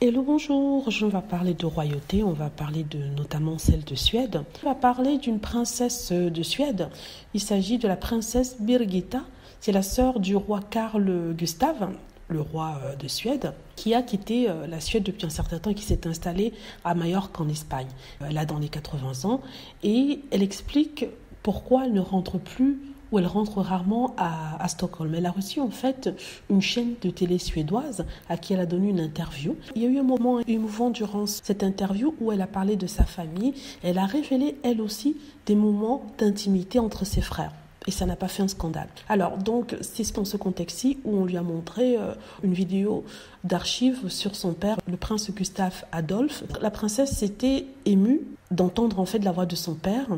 Hello, bonjour, on va parler de royauté, on va parler notamment celle de Suède. On va parler d'une princesse de Suède. Il s'agit de la princesse Birgitta, c'est la sœur du roi Carl Gustaf, le roi de Suède, qui a quitté la Suède depuis un certain temps et qui s'est installée à Majorque en Espagne. Elle a dans les 80 ans et elle explique pourquoi elle ne rentre plus où elle rentre rarement à Stockholm. Elle a reçu en fait une chaîne de télé suédoise à qui elle a donné une interview. Il y a eu un moment émouvant durant cette interview où elle a parlé de sa famille. Elle a révélé elle aussi des moments d'intimité entre ses frères. Et ça n'a pas fait un scandale. Alors, donc, c'est dans ce contexte-ci où on lui a montré une vidéo d'archives sur son père, le prince Gustaf Adolf. La princesse s'était émue d'entendre en fait la voix de son père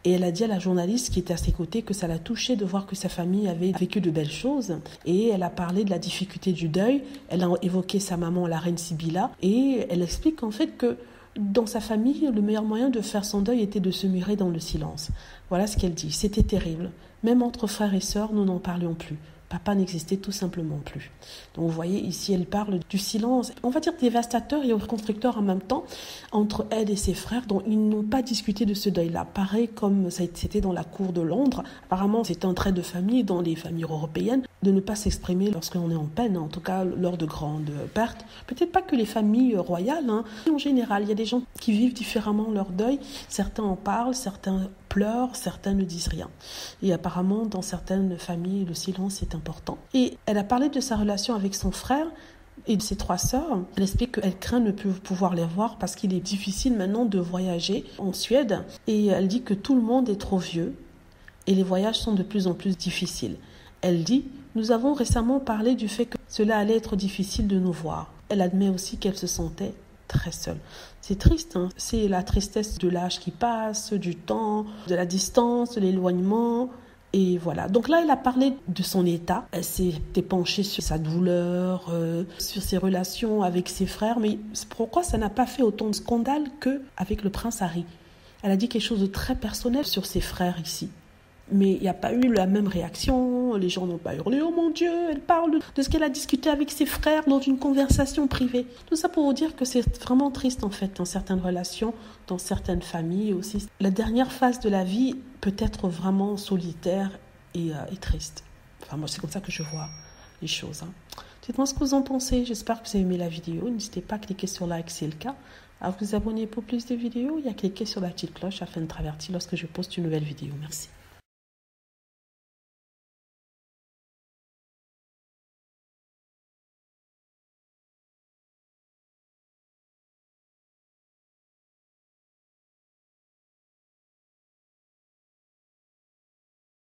et elle a dit à la journaliste qui était à ses côtés que ça l'a touchée de voir que sa famille avait vécu de belles choses et elle a parlé de la difficulté du deuil, elle a évoqué sa maman, la reine Sibylla, et elle explique en fait que dans sa famille, le meilleur moyen de faire son deuil était de se murer dans le silence. Voilà ce qu'elle dit. C'était terrible. Même entre frères et sœurs, nous n'en parlions plus. Papa n'existait tout simplement plus. Donc vous voyez, ici, elle parle du silence, on va dire dévastateur et constructeur en même temps, entre elle et ses frères, dont ils n'ont pas discuté de ce deuil-là. Pareil comme c'était dans la cour de Londres. Apparemment, c'est un trait de famille dans les familles européennes de ne pas s'exprimer lorsqu'on est en peine, en tout cas lors de grandes pertes. Peut-être pas que les familles royales, en général, il y a des gens qui vivent différemment leur deuil. Certains en parlent, certains pleurent, certains ne disent rien. Et apparemment, dans certaines familles, le silence est important. Et elle a parlé de sa relation avec son frère et de ses trois sœurs. Elle explique qu'elle craint de ne plus pouvoir les voir parce qu'il est difficile maintenant de voyager en Suède. Et elle dit que tout le monde est trop vieux et les voyages sont de plus en plus difficiles. Elle dit « Nous avons récemment parlé du fait que cela allait être difficile de nous voir. » Elle admet aussi qu'elle se sentait très seule. C'est triste, c'est la tristesse de l'âge qui passe, du temps, de la distance, de l'éloignement. Et voilà. Donc là, elle a parlé de son état. Elle s'est penchée sur sa douleur, sur ses relations avec ses frères. Mais pourquoi ça n'a pas fait autant de scandale qu'avec le prince Harry? Elle a dit quelque chose de très personnel sur ses frères ici. Mais il n'y a pas eu la même réaction, les gens n'ont pas hurlé « Oh mon Dieu, elle parle de ce qu'elle a discuté avec ses frères dans une conversation privée ». Tout ça pour vous dire que c'est vraiment triste en fait dans certaines relations, dans certaines familles aussi. La dernière phase de la vie peut être vraiment solitaire et triste. Enfin moi c'est comme ça que je vois les choses. Dites-moi ce que vous en pensez, j'espère que vous avez aimé la vidéo. N'hésitez pas à cliquer sur like si c'est le cas, à vous abonner pour plus de vidéos et à cliquer sur la petite cloche afin de être averti lorsque je poste une nouvelle vidéo. Merci.